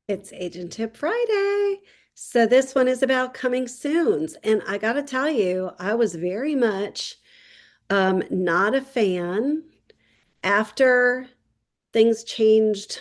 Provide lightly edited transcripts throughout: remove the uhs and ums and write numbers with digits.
It's Agent Tip Friday. So this one is about coming soons. And I got to tell you, I was very much not a fan after things changed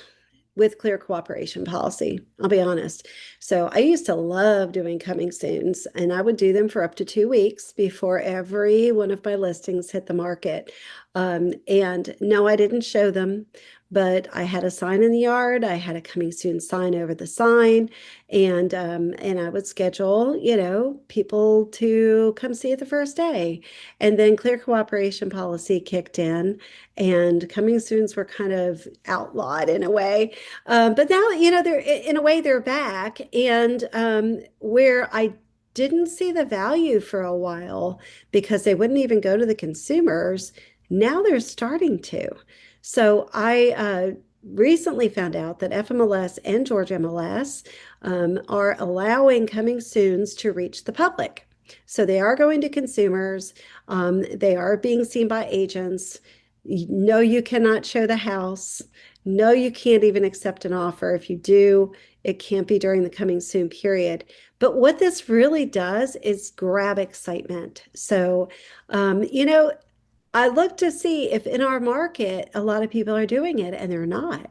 with clear cooperation policy. I'll be honest. So I used to love doing coming soons, and I would do them for up to 2 weeks before every one of my listings hit the market. And no, I didn't show them, but I had a sign in the yard. I had a coming soon sign over the sign, and I would schedule, people to come see it the first day. And then clear cooperation policy kicked in, and coming soons were kind of outlawed in a way. But now, they're in a way they're back, and where I didn't see the value for a while because they wouldn't even go to the consumers, now they're starting to. So I recently found out that FMLS and Georgia MLS are allowing coming soons to reach the public. So they are going to consumers. They are being seen by agents. No, you cannot show the house. No, you can't even accept an offer. If you do, it can't be during the coming soon period. But what this really does is grab excitement. So, I look to see if in our market a lot of people are doing it and they're not.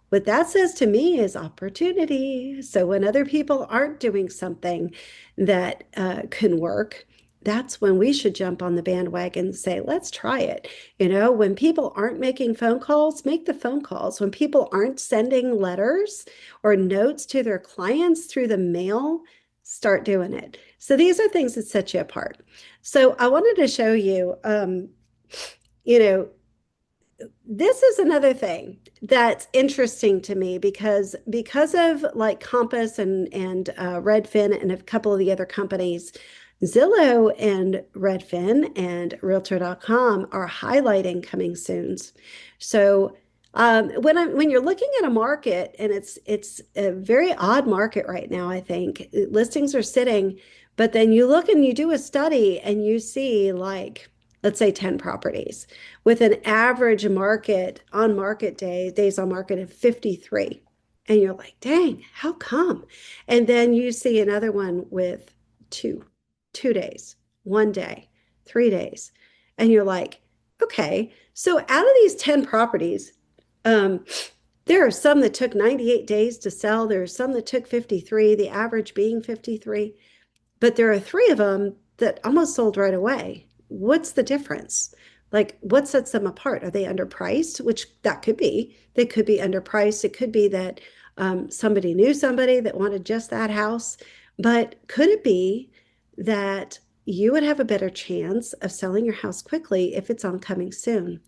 What that says to me is opportunity. So when other people aren't doing something that can work, that's when we should jump on the bandwagon and say, let's try it. When people aren't making phone calls, make the phone calls. When people aren't sending letters or notes to their clients through the mail, start doing it. So these are things that set you apart. So I wanted to show you, you know, this is another thing that's interesting to me because of like Compass and Redfin and a couple of the other companies, Zillow and Redfin and Realtor.com are highlighting coming soons. So when you're looking at a market, and it's a very odd market right now, I think listings are sitting, but then you look and you do a study and you see like, let's say 10 properties with an average days on market of 53. And you're like, dang, how come? And then you see another one with two, 2 days, 1 day, 3 days. And you're like, okay, so out of these 10 properties, um, there are some that took 98 days to sell. There are some that took 53, the average being 53. But there are three of them that almost sold right away. What's the difference? Like, what sets them apart? Are they underpriced? Which that could be. They could be underpriced. It could be that somebody knew somebody that wanted just that house. But could it be that you would have a better chance of selling your house quickly if it's on coming soon?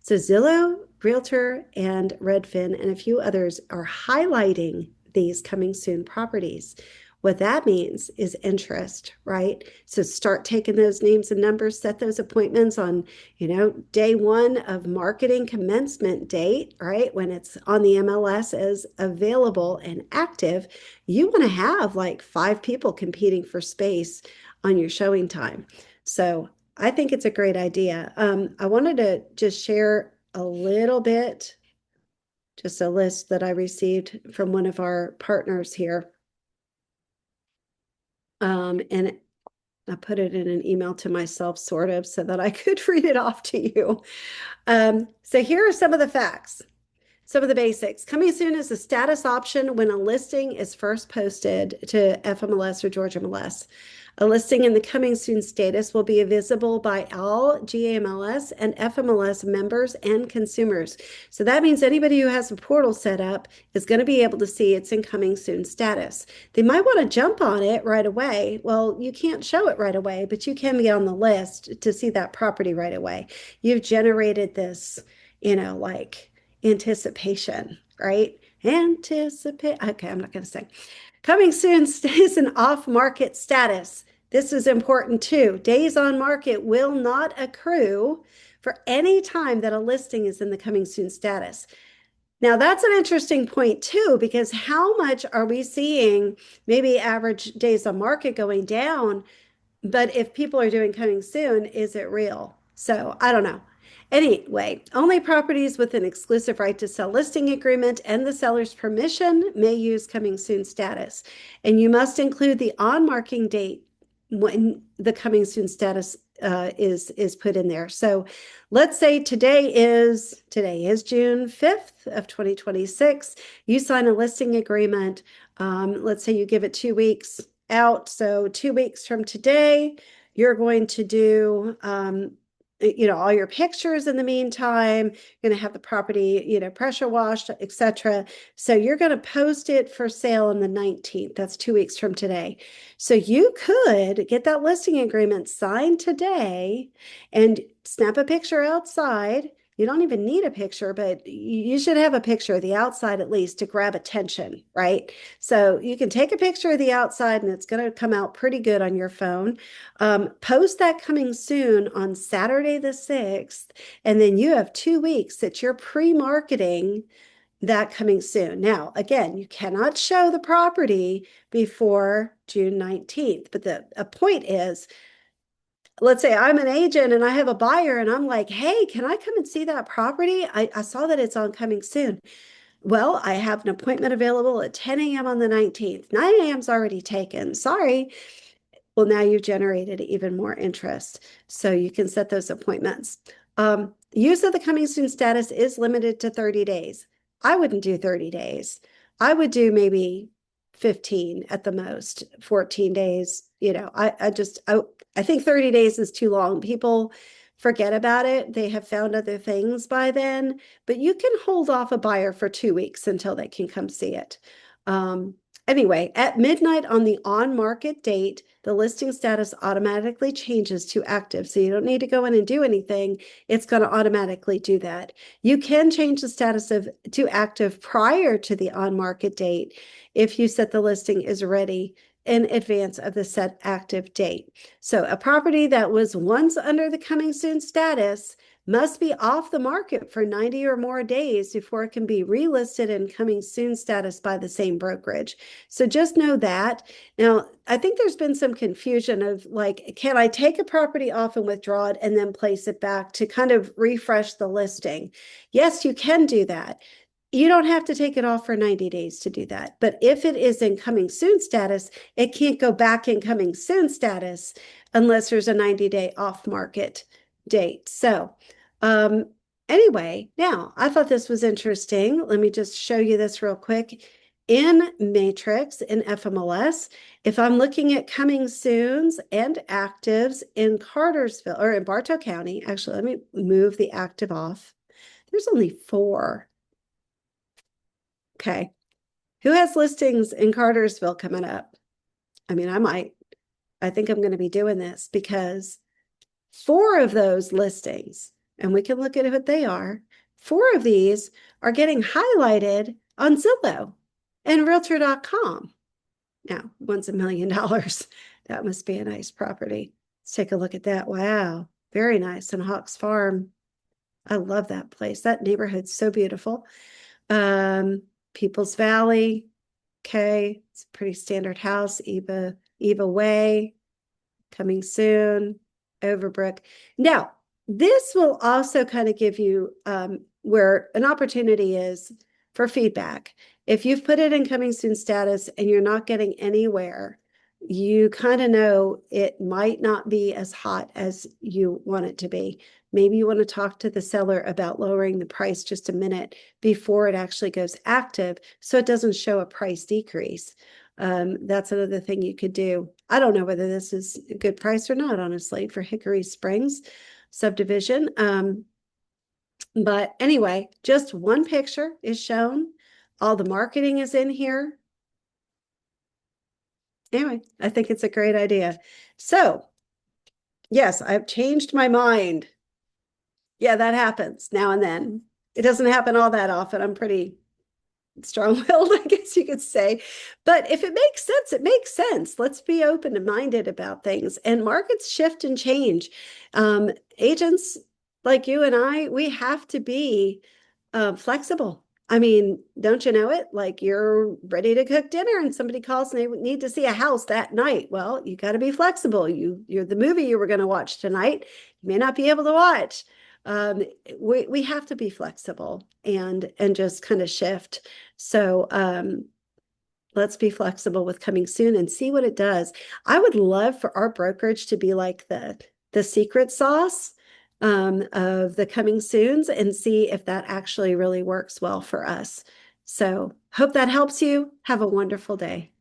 So Zillow, Realtor, and Redfin, and a few others are highlighting these coming soon properties. What that means is interest, right? So start taking those names and numbers, set those appointments on, day one of marketing commencement date, right? When it's on the MLS as available and active, you want to have like 5 people competing for space on your showing time. So I think it's a great idea. I wanted to just share a little bit, just a list that I received from one of our partners here. And I put it in an email to myself, sort of, so that I could read it off to you. So here are some of the facts. Some of the basics. Coming soon is a status option when a listing is first posted to FMLS or Georgia MLS. A listing in the coming soon status will be visible by all GAMLS and FMLS members and consumers. So that means anybody who has a portal set up is going to be able to see its in coming soon status. They might want to jump on it right away. Well, you can't show it right away, but you can be on the list to see that property right away. You've generated this, like anticipation, right? Anticipate. Okay, I'm not going to say. Coming soon stays an off-market status. This is important too. Days on market will not accrue for any time that a listing is in the coming soon status. Now, that's an interesting point too, because how much are we seeing maybe average days on market going down? But if people are doing coming soon, is it real? So I don't know. Anyway, only properties with an exclusive right to sell listing agreement and the seller's permission may use coming soon status. And you must include the on-marking date when the coming soon status is put in there. So let's say today is June 5th of 2026. You sign a listing agreement. Let's say you give it 2 weeks out. So 2 weeks from today, you're going to do all your pictures in the meantime. You're going to have the property, pressure washed, etc. So you're going to post it for sale on the 19th. That's 2 weeks from today. So you could get that listing agreement signed today and snap a picture outside. You don't even need a picture, but you should have a picture of the outside at least to grab attention, right? So you can take a picture of the outside and it's going to come out pretty good on your phone. Post that coming soon on Saturday the 6th, and then you have 2 weeks that you're pre-marketing that coming soon. Now, again, you cannot show the property before June 19th, but a point is, let's say I'm an agent and I have a buyer and I'm like, hey, can I come and see that property? I saw that it's on coming soon. Well, I have an appointment available at 10 a.m. on the 19th. 9 a.m. is already taken. Sorry. Well, now you've generated even more interest. So you can set those appointments. Use of the coming soon status is limited to 30 days. I wouldn't do 30 days. I would do maybe 15 at the most, 14 days. I think 30 days is too long. People forget about it. They have found other things by then, but you can hold off a buyer for 2 weeks until they can come see it. Anyway, at midnight on the on-market date, the listing status automatically changes to active. So you don't need to go in and do anything. It's going to automatically do that. You can change the status to active prior to the on-market date if you set the listing is ready in advance of the set active date. So a property that was once under the coming soon status must be off the market for 90 or more days before it can be relisted in coming soon status by the same brokerage. So just know that. Now, I think there's been some confusion of like, can I take a property off and withdraw it and then place it back to kind of refresh the listing? Yes, you can do that. You don't have to take it off for 90 days to do that. But if it is in coming soon status, it can't go back in coming soon status unless there's a 90-day off market date. So anyway, now I thought this was interesting. Let me just show you this real quick. In Matrix, in FMLS, if I'm looking at coming soons and actives in Cartersville or in Bartow County, actually, let me move the active off. There's only 4. Okay. Who has listings in Cartersville coming up? I mean, I think I'm going to be doing this because 4 of those listings, and we can look at what they are. 4 of these are getting highlighted on Zillow and Realtor.com. Now, one's $1 million. That must be a nice property. Let's take a look at that. Wow. Very nice. In Hawks Farm. I love that place. That neighborhood's so beautiful. People's Valley. Okay. It's a pretty standard house. Eva Way. Coming soon. Overbrook. Now, this will also kind of give you where an opportunity is for feedback. If you've put it in coming soon status and you're not getting anywhere, you kind of know it might not be as hot as you want it to be. Maybe you want to talk to the seller about lowering the price just a minute before it actually goes active so it doesn't show a price decrease. That's another thing you could do. I don't know whether this is a good price or not, honestly, for Hickory Springs subdivision. But anyway, just one picture is shown. All the marketing is in here. Anyway, I think it's a great idea. So, yes, I've changed my mind. Yeah, that happens now and then. It doesn't happen all that often. I'm pretty strong-willed, I guess you could say. But if it makes sense, it makes sense. Let's be open-minded about things. And markets shift and change. Agents like you and I, we have to be flexible. I mean, don't you know it? Like you're ready to cook dinner and somebody calls and they need to see a house that night. Well, you got to be flexible. You're the movie you were going to watch tonight. You may not be able to watch. um, we have to be flexible and just kind of shift. So let's be flexible with coming soon and see what it does. I would love for our brokerage to be like the secret sauce of the coming soons and see if that actually really works well for us. So hope that helps you. Have a wonderful day.